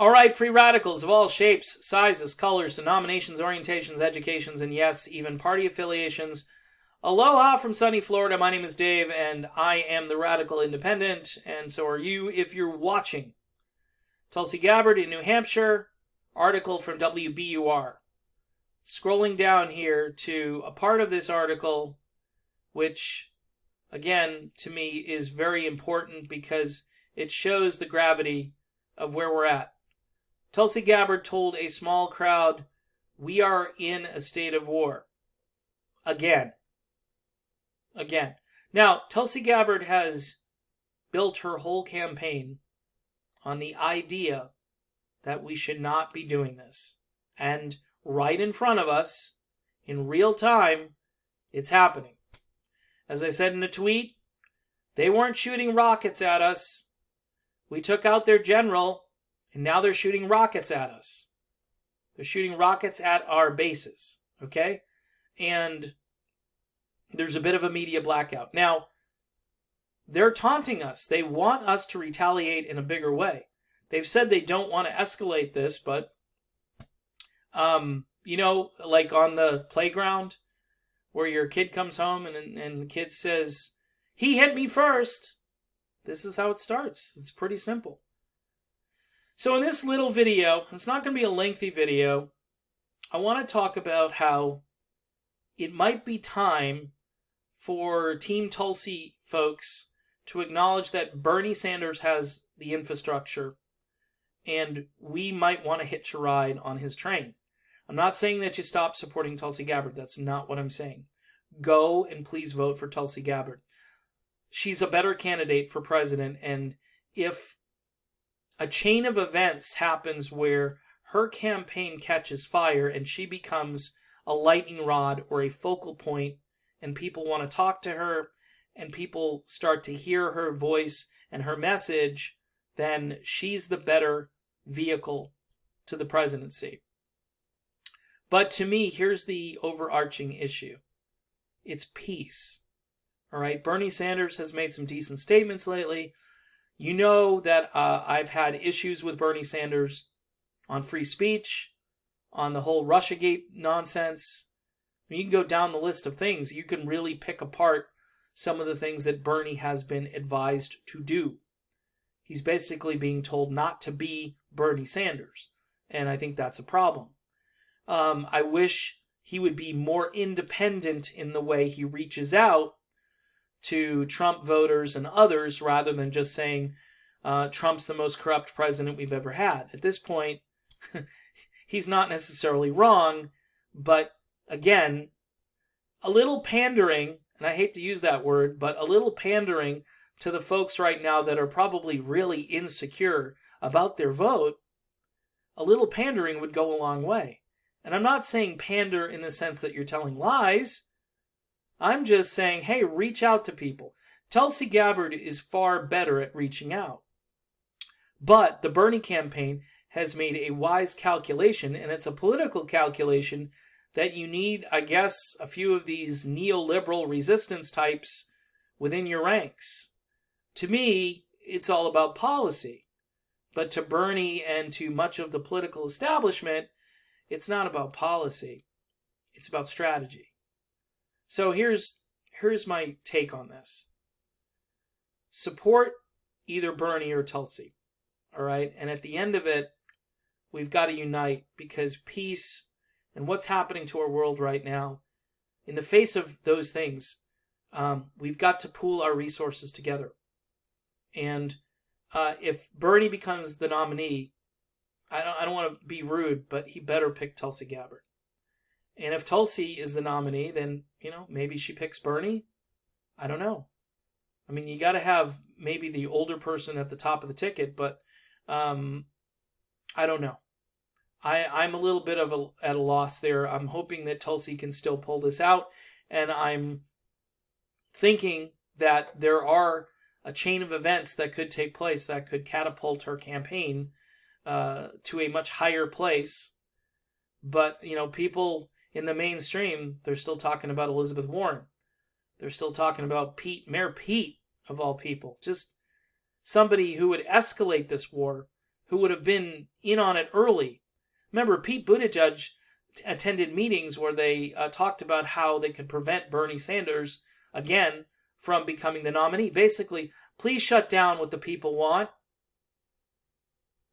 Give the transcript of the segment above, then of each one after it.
All right, free radicals of all shapes, sizes, colors, denominations, orientations, educations, and yes, even party affiliations. Aloha from sunny Florida. My name is Dave, and I am the Radical Independent, and so are you if you're watching. Tulsi Gabbard in New Hampshire, article from WBUR. Scrolling down here to a part of this article, which, again, to me is very important because it shows the gravity of where we're at. Tulsi Gabbard told a small crowd, "We are in a state of war." Again. Now, Tulsi Gabbard has built her whole campaign on the idea that we should not be doing this. And right in front of us, in real time, it's happening. As I said in a tweet, they weren't shooting rockets at us. We took out their general, and now they're shooting rockets at us. They're shooting rockets at our bases, okay? And there's a bit of a media blackout. Now, they're taunting us. They want us to retaliate in a bigger way. They've said they don't want to escalate this, but, like on the playground where your kid comes home and the kid says, "He hit me first." This is how it starts. It's pretty simple. So in this little video, it's not going to be a lengthy video, I want to talk about how it might be time for Team Tulsi folks to acknowledge that Bernie Sanders has the infrastructure and we might want to hitch a ride on his train. I'm not saying that you stop supporting Tulsi Gabbard. That's not what I'm saying. Go and please vote for Tulsi Gabbard. She's a better candidate for president, and if a chain of events happens where her campaign catches fire and she becomes a lightning rod or a focal point and people want to talk to her and people start to hear her voice and her message, then she's the better vehicle to the presidency. But to me, here's the overarching issue. It's peace. All right, Bernie Sanders has made some decent statements lately. You know that I've had issues with Bernie Sanders on free speech, on the whole Russiagate nonsense. You can go down the list of things. You can really pick apart some of the things that Bernie has been advised to do. He's basically being told not to be Bernie Sanders, and I think that's a problem. I wish he would be more independent in the way he reaches out to Trump voters and others rather than just saying Trump's the most corrupt president we've ever had. At this point, he's not necessarily wrong, but again, a little pandering, and I hate to use that word, but a little pandering to the folks right now that are probably really insecure about their vote, a little pandering would go a long way. And I'm not saying pander in the sense that you're telling lies. I'm just saying, hey, reach out to people. Tulsi Gabbard is far better at reaching out. But the Bernie campaign has made a wise calculation, and it's a political calculation that you need, I guess, a few of these neoliberal resistance types within your ranks. To me, it's all about policy. But to Bernie and to much of the political establishment, it's not about policy. It's about strategy. So here's my take on this. Support either Bernie or Tulsi. All right? And at the end of it, we've got to unite because peace and what's happening to our world right now, in the face of those things, we've got to pool our resources together. And if Bernie becomes the nominee, I don't want to be rude, but he better pick Tulsi Gabbard. And if Tulsi is the nominee, then, maybe she picks Bernie. I don't know. I mean, you got to have maybe the older person at the top of the ticket, but I don't know. I'm a little bit at a loss there. I'm hoping that Tulsi can still pull this out, and I'm thinking that there are a chain of events that could take place that could catapult her campaign to a much higher place. But, people in the mainstream, they're still talking about Elizabeth Warren. They're still talking about Mayor Pete, of all people. Just somebody who would escalate this war who would have been in on it early. Remember, Pete Buttigieg attended meetings where they talked about how they could prevent Bernie Sanders, again, from becoming the nominee. Basically, please shut down what the people want.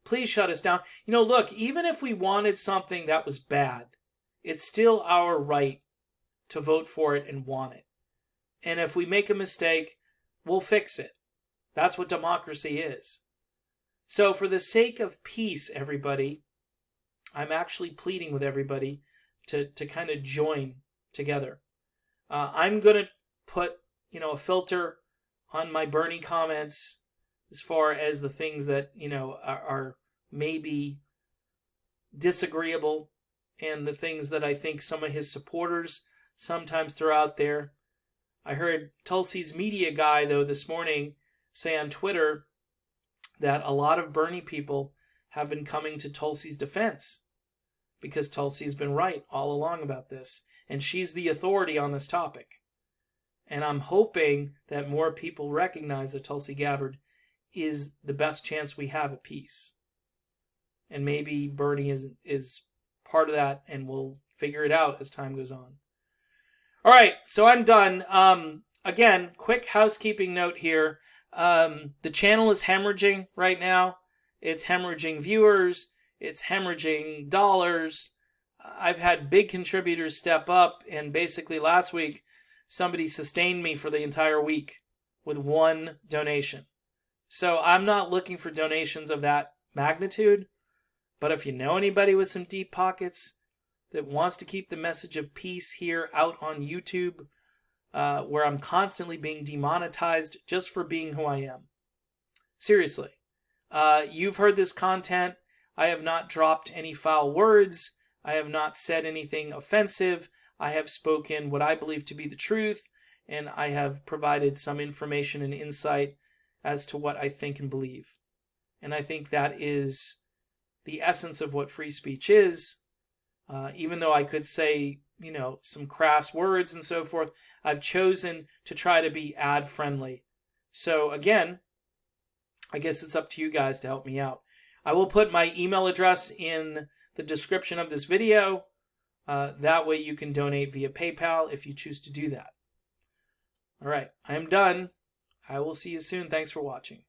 Please shut us down. You know, look, even if we wanted something that was bad, it's still our right to vote for it and want it. And if we make a mistake, we'll fix it. That's what democracy is. So for the sake of peace, everybody, I'm actually pleading with everybody to kind of join together. I'm going to put, a filter on my Bernie comments as far as the things that, are maybe disagreeable, and the things that I think some of his supporters sometimes throw out there. I heard Tulsi's media guy, though, this morning say on Twitter that a lot of Bernie people have been coming to Tulsi's defense because Tulsi's been right all along about this, and she's the authority on this topic. And I'm hoping that more people recognize that Tulsi Gabbard is the best chance we have at peace. And maybe Bernie is part of that, and we'll figure it out as time goes on. All right, so I'm done. Again, quick housekeeping note here. The channel is hemorrhaging right now. It's hemorrhaging viewers. It's hemorrhaging dollars. I've had big contributors step up, and basically last week, somebody sustained me for the entire week with one donation. So I'm not looking for donations of that magnitude, but if you know anybody with some deep pockets that wants to keep the message of peace here out on YouTube, where I'm constantly being demonetized just for being who I am. Seriously. You've heard this content. I have not dropped any foul words. I have not said anything offensive. I have spoken what I believe to be the truth, and I have provided some information and insight as to what I think and believe. And I think that is the essence of what free speech is. Even though I could say, some crass words and so forth, I've chosen to try to be ad friendly. So again, I guess it's up to you guys to help me out. I will put my email address in the description of this video. That way you can donate via PayPal if you choose to do that. All right, I am done. I will see you soon. Thanks for watching.